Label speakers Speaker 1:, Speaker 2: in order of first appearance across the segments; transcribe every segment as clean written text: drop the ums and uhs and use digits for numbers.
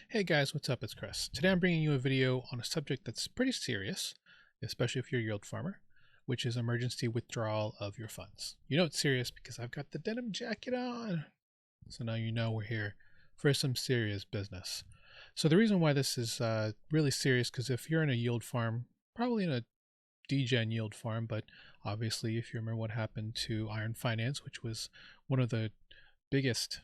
Speaker 1: Hey guys, what's up? It's Chris. Today I'm bringing you a video on a subject that's pretty serious, especially if you're a yield farmer, which is emergency withdrawal of your funds. You know it's serious because I've got the denim jacket on. So now you know we're here for some serious business. So the reason why this is really serious, because if you're in a yield farm, probably in a degen yield farm, but obviously if you remember what happened to Iron Finance, which was one of the biggest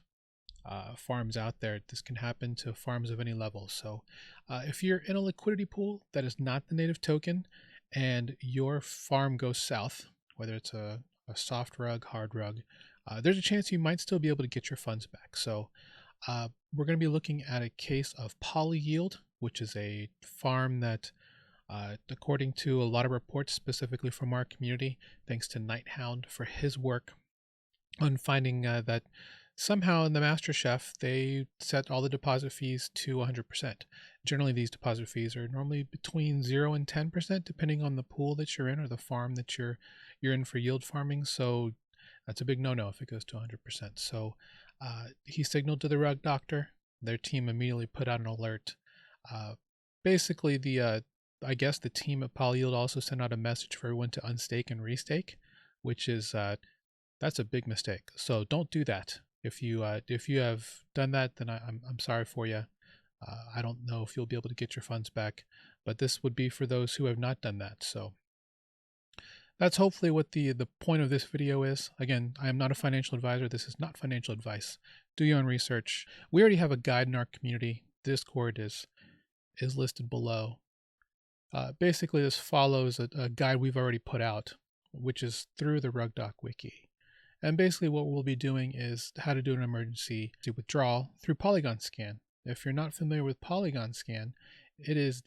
Speaker 1: farms out there, this can happen to farms of any level. So if you're in a liquidity pool that is not the native token and your farm goes south, whether it's a soft rug, hard rug, there's a chance you might still be able to get your funds back. So we're going to be looking at a case of PolyYield, which is a farm that according to a lot of reports specifically from our community, thanks to Nighthound for his work on finding that somehow in the MasterChef, they set all the deposit fees to 100%. Generally, these deposit fees are normally between 0 and 10%, depending on the pool that you're in or the farm that you're in for yield farming. So that's a big no-no if it goes to 100%. So he signaled to the rug doctor. Their team immediately put out an alert. Basically, I guess the team at PolyYield also sent out a message for everyone to unstake and restake, which is that's a big mistake. So don't do that. If you have done that, then I'm sorry for you. I don't know if you'll be able to get your funds back, but this would be for those who have not done that. So that's hopefully what the point of this video is. Again, I am not a financial advisor. This is not financial advice. Do your own research. We already have a guide in our community. Discord is listed below. Basically, this follows a guide we've already put out, which is through the RugDoc wiki. And basically what we'll be doing is how to do an emergency withdrawal through PolygonScan. If you're not familiar with PolygonScan, it is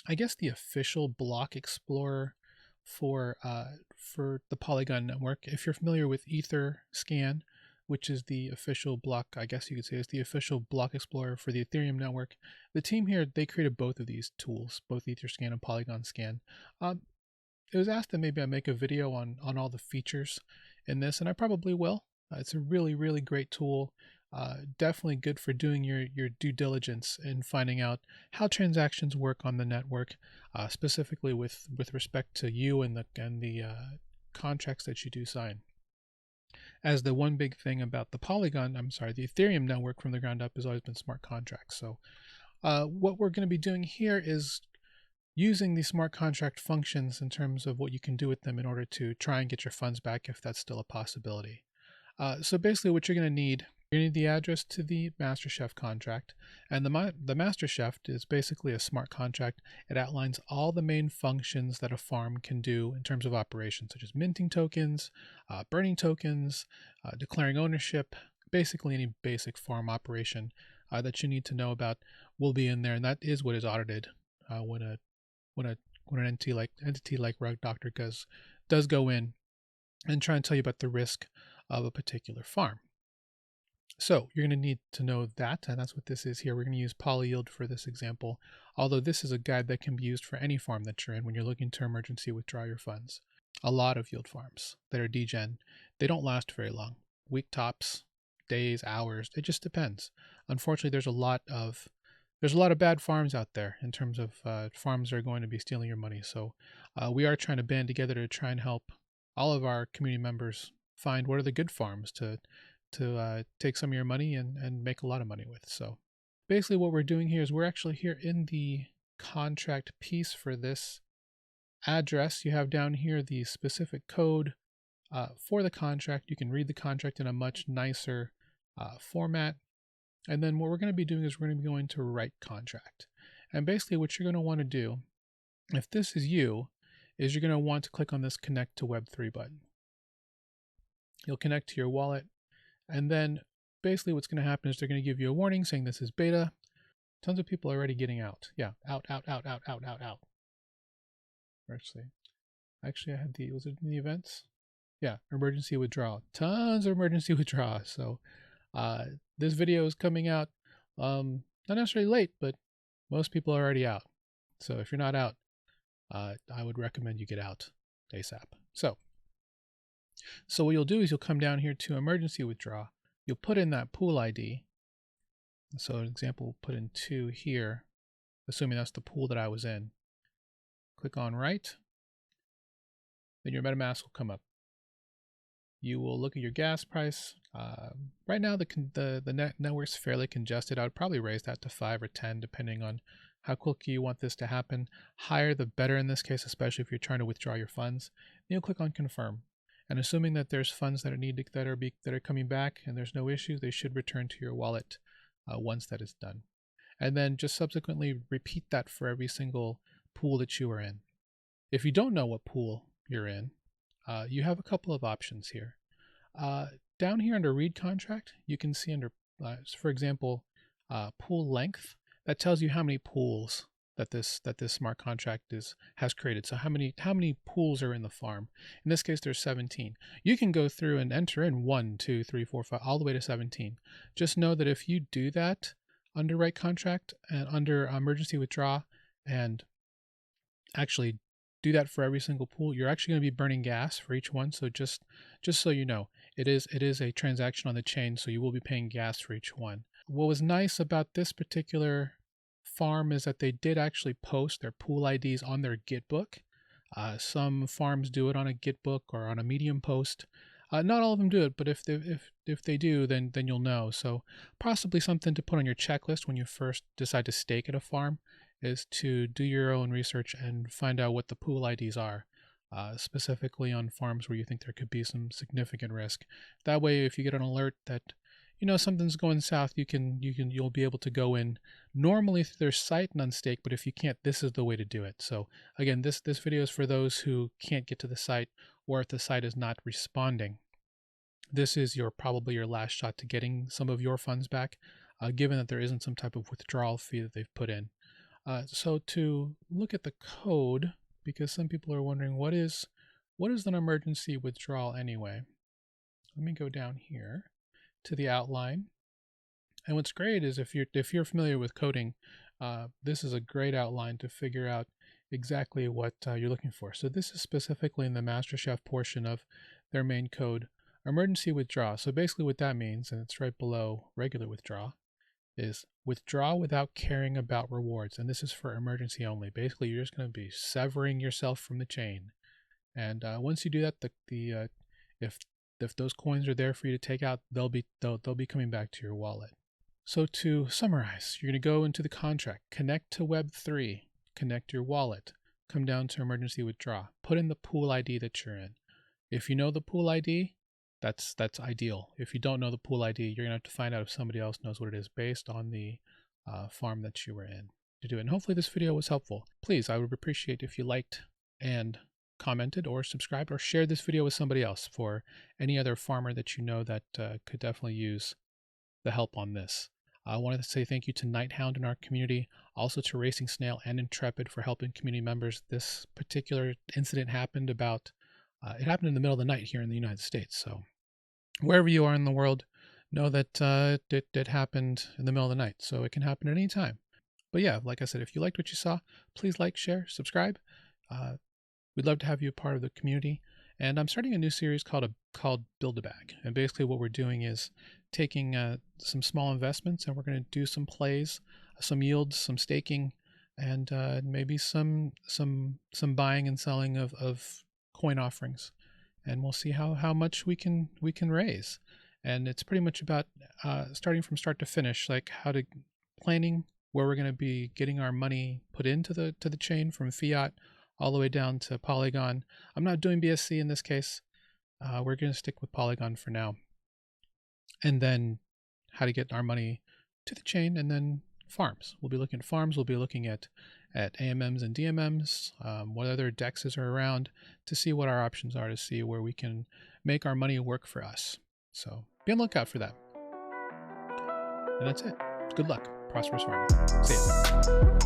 Speaker 1: I guess the official block explorer for the Polygon network. If you're familiar with EtherScan, which is the official block, I guess you could say is the official block explorer for the Ethereum network, the team here, they created both of these tools, both EtherScan and PolygonScan. It was asked that maybe I make a video on all the features in this, and I probably will. It's a really, really great tool. Definitely good for doing your due diligence and finding out how transactions work on the network, specifically with respect to you and the contracts that you do sign. As the one big thing about the Ethereum network from the ground up has always been smart contracts. So what we're going to be doing here is using the smart contract functions in terms of what you can do with them in order to try and get your funds back if that's still a possibility. So basically what you're going to need the address to the MasterChef contract, and the MasterChef is basically a smart contract. It outlines all the main functions that a farm can do in terms of operations, such as minting tokens, burning tokens, declaring ownership. Basically any basic farm operation that you need to know about will be in there, and that is what is audited when an entity like Rug Doctor does go in and try and tell you about the risk of a particular farm. So you're going to need to know that, and that's what this is here. We're going to use PolyYield for this example, although this is a guide that can be used for any farm that you're in when you're looking to emergency withdraw your funds. A lot of yield farms that are degen, they don't last very long. Week tops, days, hours, it just depends. Unfortunately, there's a lot of bad farms out there in terms of farms that are going to be stealing your money. So we are trying to band together to try and help all of our community members find what are the good farms to take some of your money and make a lot of money with. So basically what we're doing here is we're actually here in the contract piece for this address. You have down here the specific code for the contract. You can read the contract in a much nicer format. And then what we're going to be doing is we're going to be going to write contract. And basically what you're going to want to do, if this is you, is you're going to want to click on this connect to Web3 button. You'll connect to your wallet. And then basically what's going to happen is they're going to give you a warning saying this is beta. Tons of people are already getting out. Yeah, out. Actually I had was it in the events? Yeah, emergency withdrawal. Tons of emergency withdrawals. So this video is coming out not necessarily late, but most people are already out. So if you're not out, I would recommend you get out ASAP. So what you'll do is you'll come down here to emergency withdraw. You'll put in that pool ID. So an example, we'll put in 2 here, assuming that's the pool that I was in. Click on write, then your MetaMask will come up. You will look at your gas price. Right now, the network's fairly congested. I would probably raise that to 5 or 10, depending on how quickly you want this to happen. Higher the better in this case, especially if you're trying to withdraw your funds. Then you'll click on confirm. And assuming that there's funds that are coming back and there's no issues, they should return to your wallet once that is done. And then just subsequently repeat that for every single pool that you are in. If you don't know what pool you're in, you have a couple of options here. Down here under read contract, you can see under, for example, pool length. That tells you how many pools that this smart contract has created. So how many pools are in the farm. In this case, there's 17. You can go through and enter in 1, 2, 3, 4, 5, all the way to 17. Just know that if you do that under write contract and under emergency withdraw, and actually do that for every single pool, you're actually going to be burning gas for each one. So just so you know, it is a transaction on the chain, so you will be paying gas for each one. What was nice about this particular farm is that they did actually post their pool IDs on their Gitbook. Some farms do it on a Gitbook or on a Medium post. Not all of them do it, but if they do, then you'll know. So possibly something to put on your checklist when you first decide to stake at a farm is to do your own research and find out what the pool IDs are, specifically on farms where you think there could be some significant risk. That way, if you get an alert that something's going south, you'll be able to go in normally through their site and unstake. But if you can't, this is the way to do it. So again, this video is for those who can't get to the site, or if the site is not responding. This is probably your last shot to getting some of your funds back, given that there isn't some type of withdrawal fee that they've put in. So to look at the code, because some people are wondering what is an emergency withdrawal anyway. Let me go down here to the outline. And what's great is if you're familiar with coding, this is a great outline to figure out exactly what you're looking for. So this is specifically in the MasterChef portion of their main code, emergency withdraw. So basically what that means, and it's right below regular withdraw, is withdraw without caring about rewards. And this is for emergency only. Basically, you're just going to be severing yourself from the chain. And once you do that, if those coins are there for you to take out, they'll be coming back to your wallet. So to summarize, you're going to go into the contract, connect to Web3, connect your wallet, come down to emergency withdraw, put in the pool ID that you're in. If you know the pool ID, that's ideal. If you don't know the pool ID, you're going to have to find out if somebody else knows what it is based on the farm that you were in to do it. And hopefully this video was helpful. Please, I would appreciate if you liked and commented or subscribed or shared this video with somebody else, for any other farmer that you know that could definitely use the help on this. I wanted to say thank you to Nighthound in our community, also to racingsnail and Intrepid for helping community members. This particular incident happened it happened in the middle of the night here in the United States. So wherever you are in the world, know that it happened in the middle of the night. So it can happen at any time. But yeah, like I said, if you liked what you saw, please like, share, subscribe. We'd love to have you a part of the community. And I'm starting a new series called Build a Bag. And basically what we're doing is taking some small investments, and we're going to do some plays, some yields, some staking, and maybe some buying and selling of coin offerings. And we'll see how much we can raise. And it's pretty much about starting from start to finish, like planning where we're going to be getting our money put into the chain from fiat all the way down to Polygon. I'm not doing BSC in this case. We're going to stick with Polygon for now. And then how to get our money to the chain, and then farms. We'll be looking at farms. We'll be looking at AMMs and DMMs, what other DEXs are around, to see what our options are, to see where we can make our money work for us. So be on the lookout for that. And that's it. Good luck. Prosperous farming. See ya.